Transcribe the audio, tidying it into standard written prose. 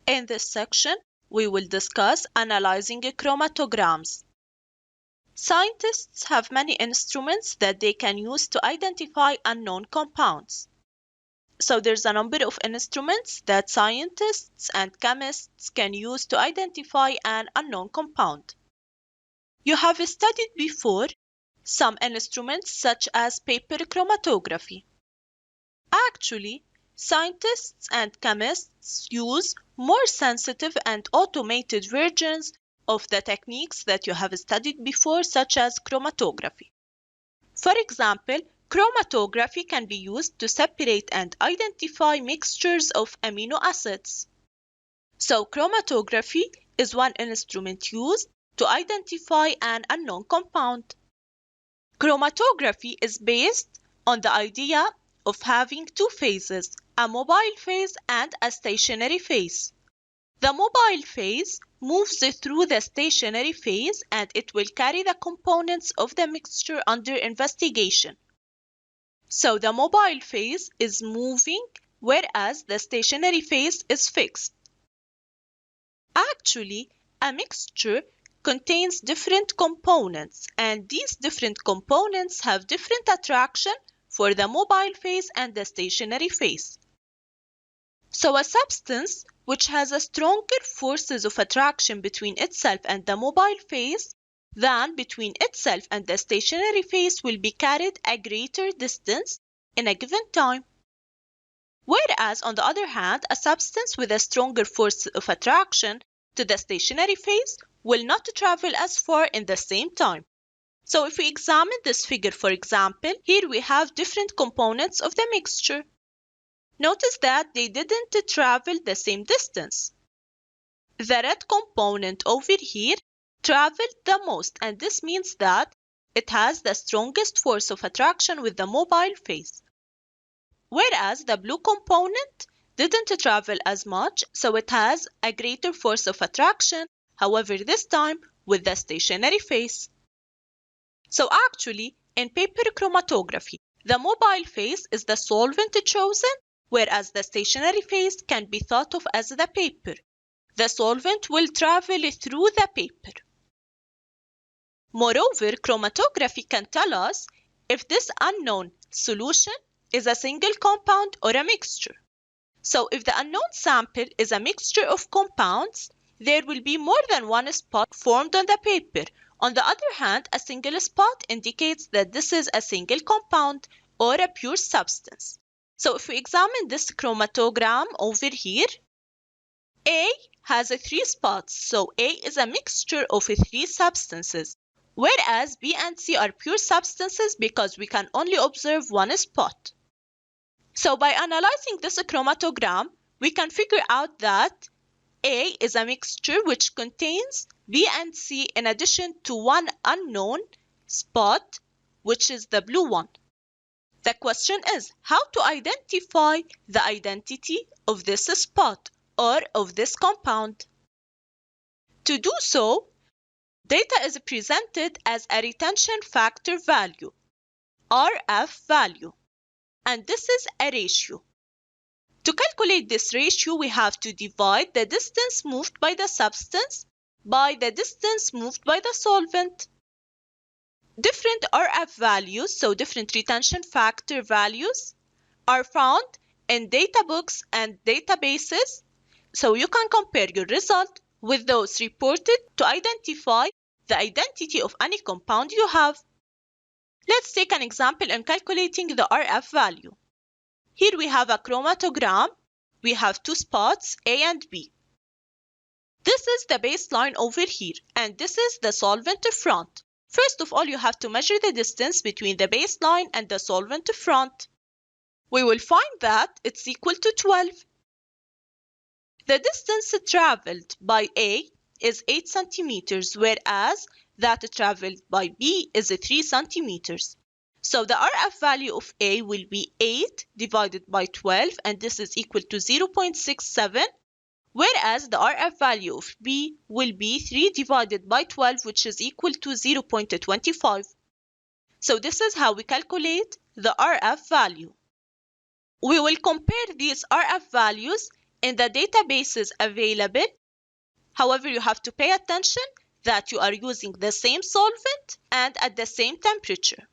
In this section, we will discuss analyzing chromatograms. Scientists have many instruments that they can use to identify unknown compounds. So there's a number of instruments that scientists and chemists can use to identify an unknown compound. You have studied before some instruments such as paper chromatography. Actually, scientists and chemists use more sensitive and automated versions of the techniques that you have studied before, such as chromatography. For example, chromatography can be used to separate and identify mixtures of amino acids. So, chromatography is one instrument used to identify an unknown compound. Chromatography is based on the idea of having two phases, a mobile phase and a stationary phase. The mobile phase moves through the stationary phase and it will carry the components of the mixture under investigation. So the mobile phase is moving, whereas the stationary phase is fixed. Actually, a mixture contains different components, and these different components have different attraction for the mobile phase and the stationary phase. So a substance which has a stronger forces of attraction between itself and the mobile phase than between itself and the stationary phase will be carried a greater distance in a given time. Whereas, on the other hand, a substance with a stronger force of attraction to the stationary phase will not travel as far in the same time. So if we examine this figure, for example, here we have different components of the mixture. Notice that they didn't travel the same distance. The red component over here traveled the most, and this means that it has the strongest force of attraction with the mobile phase. Whereas the blue component didn't travel as much, so it has a greater force of attraction, however this time with the stationary phase. So actually, in paper chromatography, the mobile phase is the solvent chosen, whereas the stationary phase can be thought of as the paper. The solvent will travel through the paper. Moreover, chromatography can tell us if this unknown solution is a single compound or a mixture. So if the unknown sample is a mixture of compounds, there will be more than one spot formed on the paper. On the other hand, a single spot indicates that this is a single compound or a pure substance. So if we examine this chromatogram over here, A has 3 spots, so A is a mixture of 3 substances, whereas B and C are pure substances because we can only observe one spot. So by analyzing this chromatogram, we can figure out that A is a mixture which contains B and C in addition to one unknown spot, which is the blue one. The question is how to identify the identity of this spot or of this compound. To do so, data is presented as a retention factor value, RF value, and this is a ratio. To calculate this ratio, we have to divide the distance moved by the substance by the distance moved by the solvent. Different RF values, so different retention factor values, are found in data books and databases, so you can compare your result with those reported to identify the identity of any compound you have. Let's take an example in calculating the RF value. Here we have a chromatogram. We have 2 spots, A and B. This is the baseline over here, and this is the solvent front. First of all, you have to measure the distance between the baseline and the solvent front. We will find that it's equal to 12. The distance traveled by A is 8 centimeters, whereas that traveled by B is 3 centimeters. So the RF value of A will be 8 divided by 12, and this is equal to 0.67, whereas the RF value of B will be 3 divided by 12, which is equal to 0.25. So this is how we calculate the RF value. We will compare these RF values in the databases available. However, you have to pay attention that you are using the same solvent and at the same temperature.